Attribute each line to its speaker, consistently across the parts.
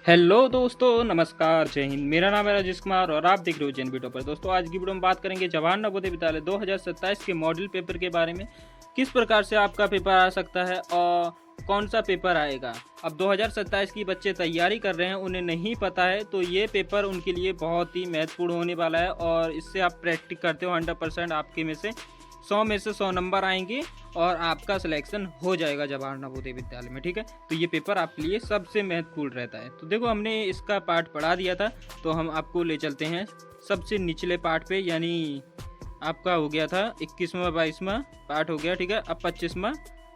Speaker 1: Hello दोस्तों, नमस्कार, जय हिंद। मेरा नाम है राजेश कुमार और आप देख रहे हो जैन वीडियो पर। दोस्तों, आज की वीडियो में बात करेंगे जवाहर नवोदय विद्यालय 2027 के मॉडल पेपर के बारे में। किस प्रकार से आपका पेपर आ सकता है और कौन सा पेपर आएगा। अब 2027 की बच्चे तैयारी कर रहे हैं, उन्हें नहीं पता है, तो ये पेपर उनके लिए बहुत ही महत्वपूर्ण होने वाला है। और इससे आप प्रैक्टिस करते हो 100%, आपके में से 100 में से 100 नंबर आएंगे और आपका सिलेक्शन हो जाएगा जवाहर नवोदय विद्यालय में। ठीक है, तो ये पेपर आपके लिए सबसे महत्वपूर्ण रहता है। तो देखो, हमने इसका पार्ट पढ़ा दिया था, तो हम आपको ले चलते हैं सबसे निचले पार्ट पे। यानी आपका हो गया था 21वां 22वां पार्ट हो गया। ठीक है, अब 25वां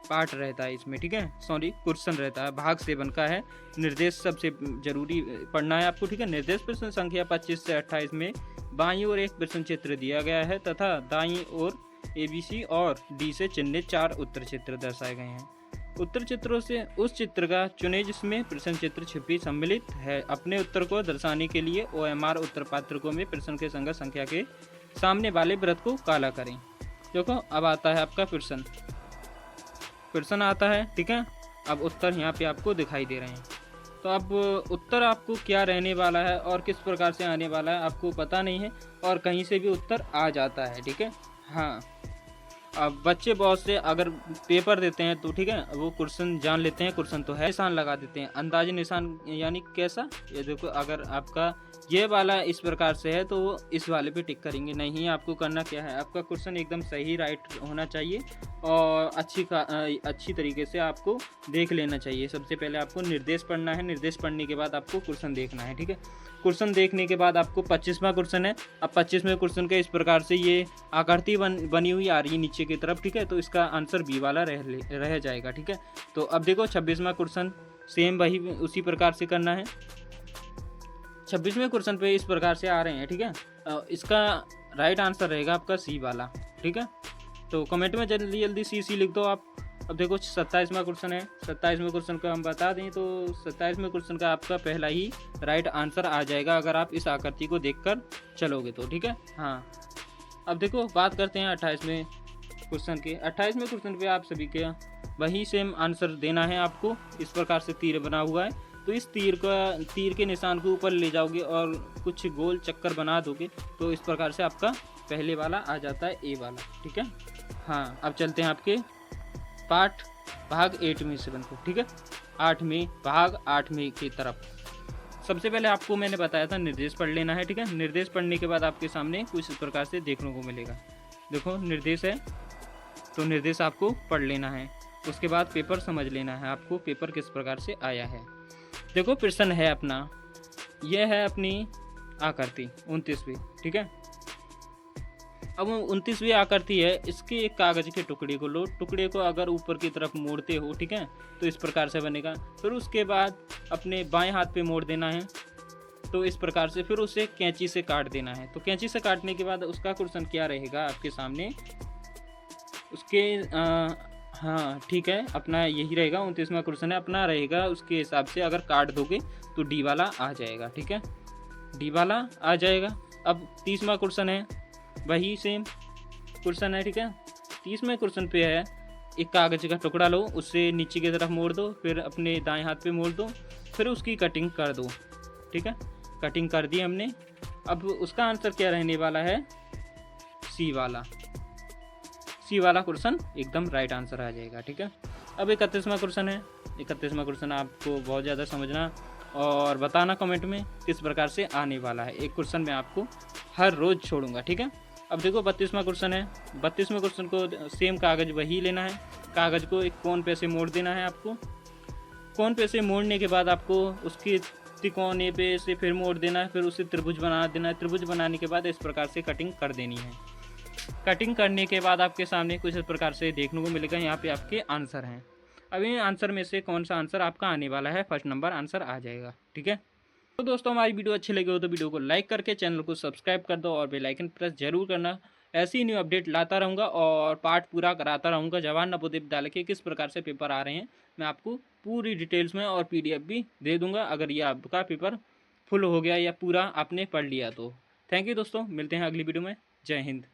Speaker 1: पार्ट रहता है इसमें। ठीक है, सॉरी, क्वेश्चन रहता है, भाग 7 का है। निर्देश सबसे जरूरी पढ़ना है आपको। ठीक है, निर्देश प्रश्न संख्या 25 से 28 में बाईं ओर एक प्रश्न चित्र दिया गया है तथा दाईं ओर ABC और D से चिन्हित 4 उत्तर चित्र दर्शाए गए हैं। उत्तर चित्रों से उस चित्र का चुने जिसमें प्रश्न चित्र छिपी सम्मिलित है। अपने उत्तर को दर्शाने के लिए OMR उत्तर पात्रकों में प्रश्न के संगत संख्या के सामने वाले वृत्त को काला करें। देखो, अब आता है आपका प्रश्न आता है। ठीक है, अब उत्तर यहाँ पे आपको दिखाई दे रहे हैं। तो अब उत्तर आपको क्या रहने वाला है और किस प्रकार से आने वाला है आपको पता नहीं है, और कहीं से भी उत्तर आ जाता है। ठीक है, हाँ। अब बच्चे बहुत से अगर पेपर देते हैं तो ठीक है, वो क्वेश्चन जान लेते हैं, क्वेश्चन तो है, निशान लगा देते हैं। अंदाजी निशान यानी कैसा, ये देखो, अगर आपका ये वाला इस प्रकार से है तो वो इस वाले पे टिक करेंगे। नहीं, आपको करना क्या है, आपका क्वेश्चन एकदम सही राइट होना चाहिए और अच्छी तरीके से आपको देख लेना चाहिए। सबसे पहले आपको निर्देश पढ़ना है, निर्देश पढ़ने के बाद आपको क्वेश्चन देखना है। ठीक है, क्वेश्चन देखने के बाद आपको 25वां क्वेश्चन है। अब 25वें क्वेश्चन के इस प्रकार से ये आकृति बनी हुई आ रही है नीचे की तरफ। ठीक है, तो इसका आंसर बी वाला रह जाएगा। ठीक है, तो अब देखो 26वां क्वेश्चन सेम वही उसी प्रकार से करना है। 26वें क्वेश्चन पे इस प्रकार से आ रहे हैं। ठीक है, इसका राइट आंसर रहेगा आपका सी वाला। ठीक है, तो कमेंट में जल्दी जल्दी सी लिख दो आप। अब देखो 27वां क्वेश्चन है। 27वें क्वेश्चन का हम बता दें तो 27वें क्वेश्चन का आपका पहला ही राइट आंसर आ जाएगा अगर आप इस आकृति को देखकर चलोगे तो। ठीक है, हाँ। अब देखो, बात करते हैं 28वें क्वेश्चन के। 28वें क्वेश्चन पे आप सभी के वही सेम आंसर देना है आपको। इस प्रकार से तीर बना हुआ है, तो इस तीर के निशान को ऊपर ले जाओगे और कुछ गोल चक्कर बना दोगे, तो इस प्रकार से आपका पहले वाला आ जाता है ए वाला। ठीक है, हाँ। अब चलते हैं आपके पार्ट भाग 8 7 को। ठीक है, 8वें भाग 8वें की तरफ। सबसे पहले आपको मैंने बताया था निर्देश पढ़ लेना है। ठीक है, निर्देश पढ़ने के बाद आपके सामने कुछ इस प्रकार से देखने को मिलेगा। देखो, निर्देश है तो निर्देश आपको पढ़ लेना है। उसके बाद पेपर समझ लेना है आपको, पेपर किस प्रकार से आया है। देखो, प्रश्न है अपना, यह है अपनी आकृति 29वीं। ठीक है, अब 29वीं आकृति है, इसके एक कागज के टुकड़े को लो। टुकड़े को अगर ऊपर की तरफ मोड़ते हो, ठीक है, तो इस प्रकार से बनेगा। फिर उसके बाद अपने बाएं हाथ पे मोड़ देना है, तो इस प्रकार से। फिर उसे कैंची से काट देना है। तो कैंची से काटने के बाद उसका क्वेश्चन क्या रहेगा आपके सामने, उसके हाँ, ठीक है, अपना यही रहेगा। 29वां क्वेश्चन है, अपना रहेगा। उसके हिसाब से अगर काट दोगे तो डी वाला आ जाएगा। ठीक है, डी वाला आ जाएगा। अब 30वां क्वेश्चन है, वही सेम क्वेश्चन है। ठीक है, 30वें क्वेश्चन पे है, एक कागज का टुकड़ा लो, उससे नीचे की तरफ मोड़ दो, फिर अपने दाएं हाथ पे मोड़ दो, फिर उसकी कटिंग कर दो। ठीक है, कटिंग कर दी हमने। अब उसका आंसर क्या रहने वाला है, सी वाला। सी वाला क्वेश्चन एकदम राइट आंसर आ जाएगा। ठीक है, अब 31वां क्वेश्चन है। 31वां क्वेश्चन आपको बहुत ज़्यादा समझना और बताना कमेंट में किस प्रकार से आने वाला है। एक क्वेश्चन मैं आपको हर रोज़ छोड़ूंगा। ठीक है, अब देखो 32वां क्वेश्चन है। 32वें क्वेश्चन को सेम कागज़ वही लेना है। कागज़ को एक कोण पे से मोड़ देना है आपको। कोण पे से मोड़ने के बाद आपको उसके तिकोने पे से फिर मोड़ देना है, फिर उसे त्रिभुज बना देना है। त्रिभुज बनाने के बाद इस प्रकार से कटिंग कर देनी है। कटिंग करने के बाद आपके सामने कुछ इस प्रकार से देखने को मिलेगा। यहाँ पे आपके आंसर हैं। अब इन आंसर में से कौन सा आंसर आपका आने वाला है, फर्स्ट नंबर आंसर आ जाएगा। ठीक है, तो दोस्तों, हमारी वीडियो अच्छी लगी हो तो वीडियो को लाइक करके चैनल को सब्सक्राइब कर दो और बेल आइकन प्रेस जरूर करना। ऐसी ही न्यू अपडेट लाता रहूँगा और पार्ट पूरा कराता रहूँगा। जवाहर नवोदय विद्यालय के किस प्रकार से पेपर आ रहे हैं मैं आपको पूरी डिटेल्स में और PDF भी दे दूँगा, अगर ये आपका पेपर फुल हो गया या पूरा आपने पढ़ लिया तो। थैंक यू दोस्तों, मिलते हैं अगली वीडियो में। जय हिंद।